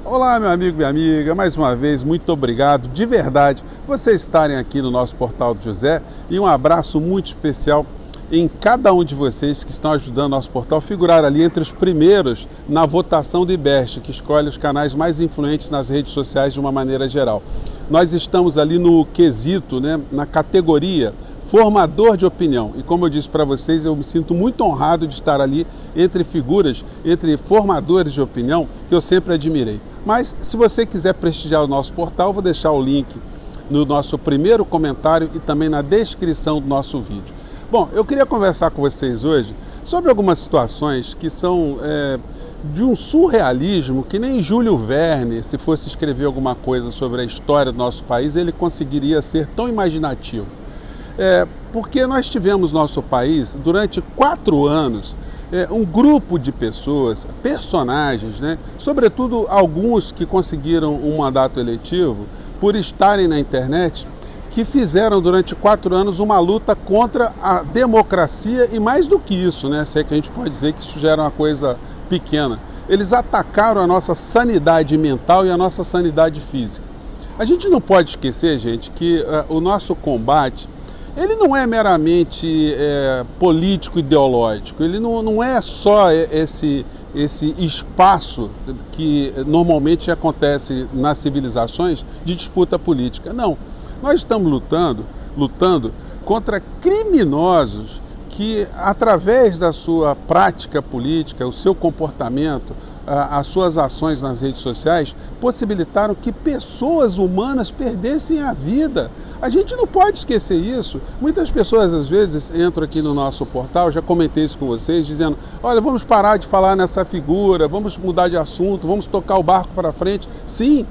Olá, meu amigo, minha amiga, mais uma vez, muito obrigado, de verdade, vocês estarem aqui no nosso Portal do José e um abraço muito especial em cada um de vocês que estão ajudando nosso portal a figurar ali entre os primeiros na votação do IBEST, que escolhe os canais mais influentes nas redes sociais de uma maneira geral. Nós estamos ali no quesito, na categoria formador de opinião. E como eu disse para vocês, eu me sinto muito honrado de estar ali entre figuras, entre formadores de opinião que eu sempre admirei. Mas se você quiser prestigiar o nosso portal, vou deixar o link no nosso primeiro comentário e também na descrição do nosso vídeo. Bom, eu queria conversar com vocês hoje sobre algumas situações que são de um surrealismo que nem Júlio Verne, se fosse escrever alguma coisa sobre a história do nosso país, ele conseguiria ser tão imaginativo. Porque nós tivemos no nosso país, durante 4 anos, um grupo de pessoas, personagens, sobretudo alguns que conseguiram um mandato eletivo, por estarem na internet, que fizeram durante 4 anos uma luta contra a democracia e mais do que isso, se é que a gente pode dizer que isso já era uma coisa pequena. Eles atacaram a nossa sanidade mental e a nossa sanidade física. A gente não pode esquecer, gente, que o nosso combate, ele não é meramente político-ideológico, ele não é só esse espaço que normalmente acontece nas civilizações de disputa política. Não, nós estamos lutando contra criminosos que, através da sua prática política, o seu comportamento, as suas ações nas redes sociais, possibilitaram que pessoas humanas perdessem a vida. A gente não pode esquecer isso. Muitas pessoas, às vezes, entram aqui no nosso portal, já comentei isso com vocês, dizendo, olha, vamos parar de falar nessa figura, vamos mudar de assunto, vamos tocar o barco para frente. Sim,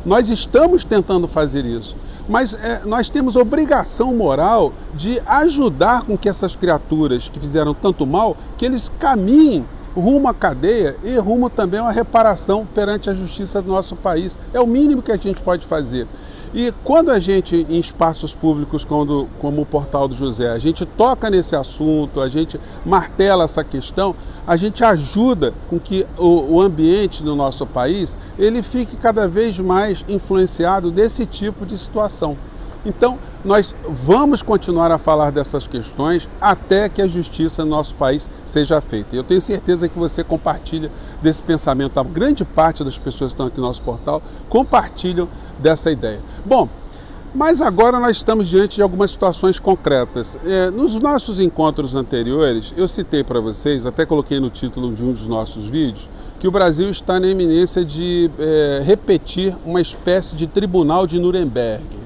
nós estamos tentando fazer isso, mas nós temos obrigação moral de ajudar com que essas criaturas que fizeram tanto mal, que eles caminhem rumo à cadeia e rumo também a uma reparação perante a justiça do nosso país. É o mínimo que a gente pode fazer. E quando a gente, em espaços públicos como o Portal do José, a gente toca nesse assunto, a gente martela essa questão, a gente ajuda com que o ambiente do nosso país ele fique cada vez mais influenciado desse tipo de situação. Então, nós vamos continuar a falar dessas questões até que a justiça no nosso país seja feita. Eu tenho certeza que você compartilha desse pensamento. A grande parte das pessoas que estão aqui no nosso portal compartilham dessa ideia. Bom, mas agora nós estamos diante de algumas situações concretas. Nos nossos encontros anteriores, eu citei para vocês, até coloquei no título de um dos nossos vídeos, que o Brasil está na iminência de repetir uma espécie de tribunal de Nuremberg,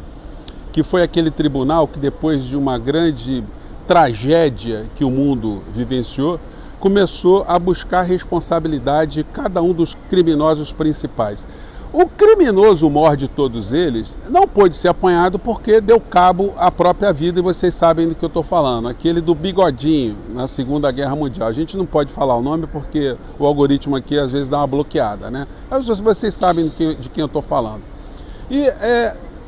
que foi aquele tribunal que, depois de uma grande tragédia que o mundo vivenciou, começou a buscar a responsabilidade de cada um dos criminosos principais. O criminoso maior de todos eles não pôde ser apanhado porque deu cabo à própria vida, e vocês sabem do que eu estou falando, aquele do bigodinho na Segunda Guerra Mundial. A gente não pode falar o nome porque o algoritmo aqui às vezes dá uma bloqueada, Mas vocês sabem de quem eu estou falando. E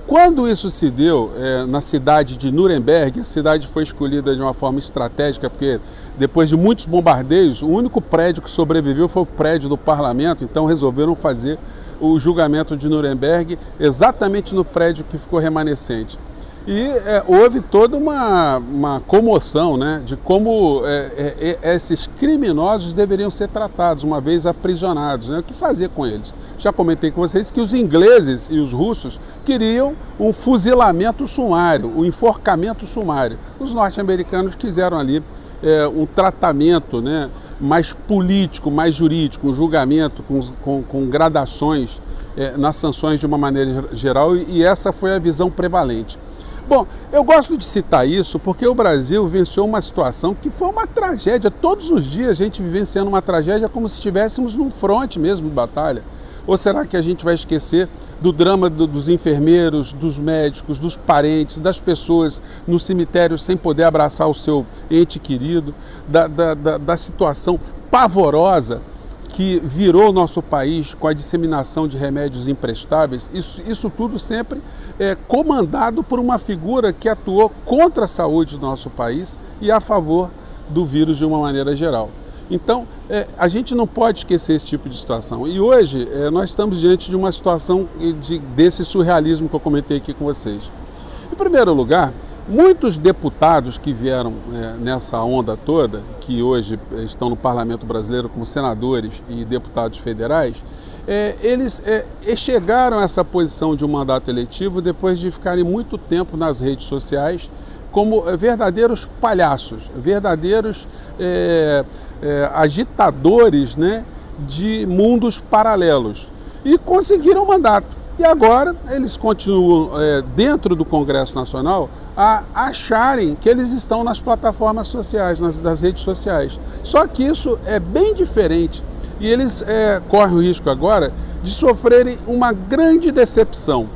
quando isso se deu na cidade de Nuremberg, a cidade foi escolhida de uma forma estratégica, porque depois de muitos bombardeios, o único prédio que sobreviveu foi o prédio do parlamento, então resolveram fazer o julgamento de Nuremberg exatamente no prédio que ficou remanescente. E houve toda uma comoção de como esses criminosos deveriam ser tratados, uma vez aprisionados. O que fazer com eles? Já comentei com vocês que os ingleses e os russos queriam um fuzilamento sumário, um enforcamento sumário. Os norte-americanos quiseram ali um tratamento mais político, mais jurídico, um julgamento com gradações nas sanções de uma maneira geral, e essa foi a visão prevalente. Bom, eu gosto de citar isso porque o Brasil venceu uma situação que foi uma tragédia. Todos os dias a gente vivenciando uma tragédia como se estivéssemos num fronte mesmo de batalha. Ou será que a gente vai esquecer do drama dos enfermeiros, dos médicos, dos parentes, das pessoas no cemitério sem poder abraçar o seu ente querido, da situação pavorosa que virou o nosso país com a disseminação de remédios imprestáveis? Isso tudo sempre comandado por uma figura que atuou contra a saúde do nosso país e a favor do vírus de uma maneira geral. Então, a gente não pode esquecer esse tipo de situação. E hoje nós estamos diante de uma situação desse surrealismo que eu comentei aqui com vocês. Em primeiro lugar, muitos deputados que vieram nessa onda toda, que hoje estão no Parlamento Brasileiro como senadores e deputados federais, eles chegaram a essa posição de um mandato eletivo depois de ficarem muito tempo nas redes sociais como verdadeiros palhaços, verdadeiros agitadores, né, de mundos paralelos. E conseguiram o mandato. E agora eles continuam dentro do Congresso Nacional a acharem que eles estão nas plataformas sociais, nas redes sociais. Só que isso é bem diferente e eles correm o risco agora de sofrerem uma grande decepção.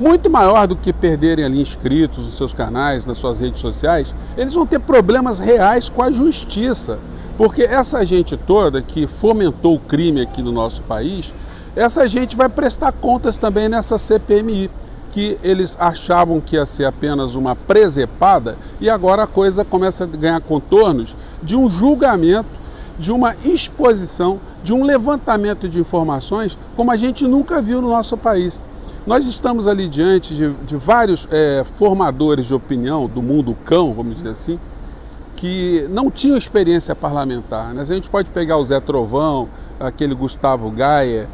Muito maior do que perderem ali inscritos nos seus canais, nas suas redes sociais, eles vão ter problemas reais com a justiça. Porque essa gente toda que fomentou o crime aqui no nosso país, essa gente vai prestar contas também nessa CPMI, que eles achavam que ia ser apenas uma presepada e agora a coisa começa a ganhar contornos de um julgamento, de uma exposição, de um levantamento de informações como a gente nunca viu no nosso país. Nós estamos ali diante de vários formadores de opinião do mundo cão, vamos dizer assim, que não tinham experiência parlamentar, né? A gente pode pegar o Zé Trovão, aquele Gustavo Gaia,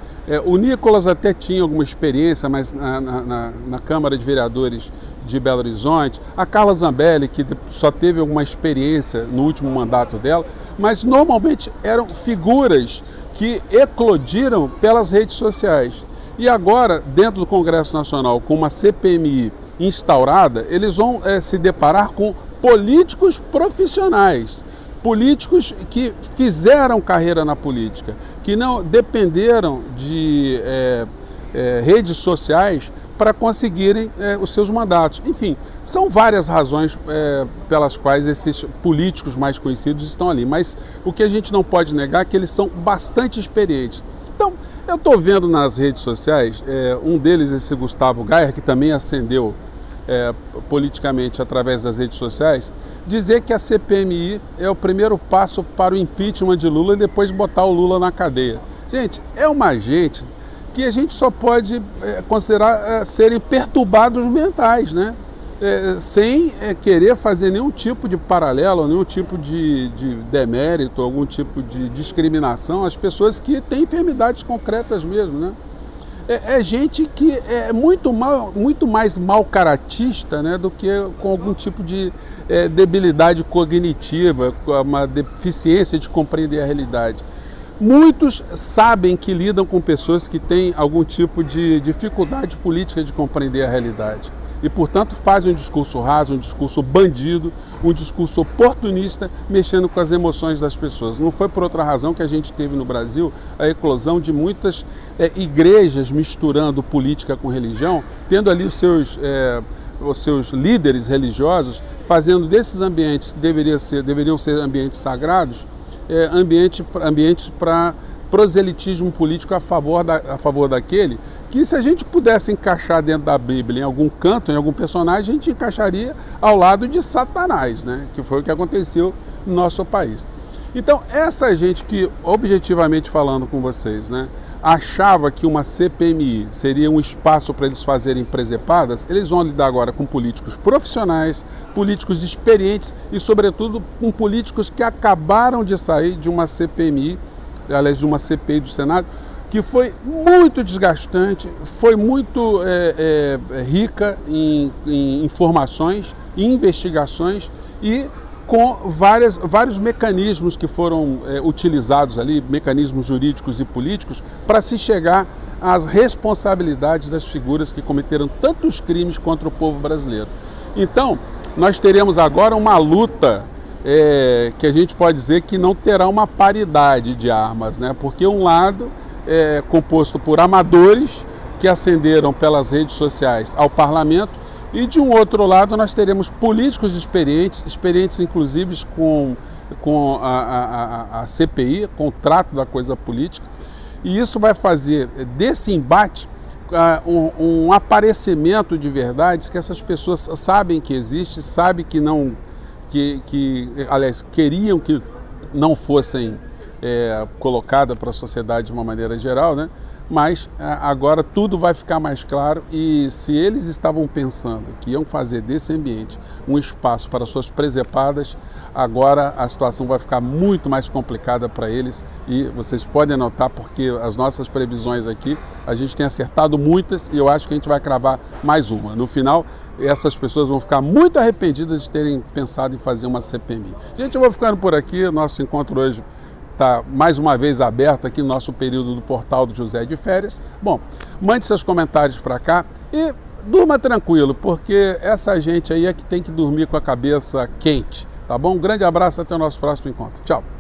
o Nicolas até tinha alguma experiência, mas na Câmara de Vereadores de Belo Horizonte, a Carla Zambelli, que só teve alguma experiência no último mandato dela, mas normalmente eram figuras que eclodiram pelas redes sociais. E agora, dentro do Congresso Nacional, com uma CPMI instaurada, eles vão se deparar com políticos profissionais, políticos que fizeram carreira na política, que não dependeram de redes sociais para conseguirem os seus mandatos. Enfim, são várias razões pelas quais esses políticos mais conhecidos estão ali, mas o que a gente não pode negar é que eles são bastante experientes. Então, eu estou vendo nas redes sociais, um deles, esse Gustavo Gaia, que também ascendeu politicamente através das redes sociais, dizer que a CPMI é o primeiro passo para o impeachment de Lula e depois botar o Lula na cadeia. Gente, é uma gente que a gente só pode considerar serem perturbados mentais, né? Sem querer fazer nenhum tipo de paralelo, nenhum tipo de demérito, algum tipo de discriminação às pessoas que têm enfermidades concretas mesmo, né? Gente que é muito mais mal-caratista, né, do que com algum tipo de debilidade cognitiva, uma deficiência de compreender a realidade. Muitos sabem que lidam com pessoas que têm algum tipo de dificuldade política de compreender a realidade. E, portanto, fazem um discurso raso, um discurso bandido, um discurso oportunista, mexendo com as emoções das pessoas. Não foi por outra razão que a gente teve no Brasil a eclosão de muitas igrejas misturando política com religião, tendo ali os seus líderes religiosos, fazendo desses ambientes que deveriam ser ambientes sagrados, ambientes para proselitismo político a favor daquele que, se a gente pudesse encaixar dentro da Bíblia em algum canto, em algum personagem, a gente encaixaria ao lado de Satanás, né? Que foi o que aconteceu no nosso país. Então, essa gente que, objetivamente falando com vocês, né, achava que uma CPMI seria um espaço para eles fazerem presepadas, eles vão lidar agora com políticos profissionais, políticos experientes e, sobretudo, com políticos que acabaram de sair de uma CPMI, aliás, de uma CPI do Senado, que foi muito desgastante, foi muito rica em informações, em investigações e com vários mecanismos que foram utilizados ali, mecanismos jurídicos e políticos, para se chegar às responsabilidades das figuras que cometeram tantos crimes contra o povo brasileiro. Então, nós teremos agora uma luta que a gente pode dizer que não terá uma paridade de armas, né? Porque um lado é composto por amadores que ascenderam pelas redes sociais ao parlamento e, de um outro lado, nós teremos políticos experientes inclusive com a CPI, com o trato da coisa política, e isso vai fazer desse embate um aparecimento de verdades que essas pessoas sabem que existe, sabem que não, aliás, queriam que não fossem colocada para a sociedade de uma maneira geral, né? Mas agora tudo vai ficar mais claro e se eles estavam pensando que iam fazer desse ambiente um espaço para suas presepadas, agora a situação vai ficar muito mais complicada para eles e vocês podem notar porque as nossas previsões aqui, a gente tem acertado muitas e eu acho que a gente vai cravar mais uma. No final, essas pessoas vão ficar muito arrependidas de terem pensado em fazer uma CPMI. Gente, eu vou ficando por aqui, nosso encontro hoje está mais uma vez aberto aqui no nosso período do Portal do José de Férias. Bom, mande seus comentários para cá e durma tranquilo, porque essa gente aí é que tem que dormir com a cabeça quente, tá bom? Um grande abraço, até o nosso próximo encontro. Tchau!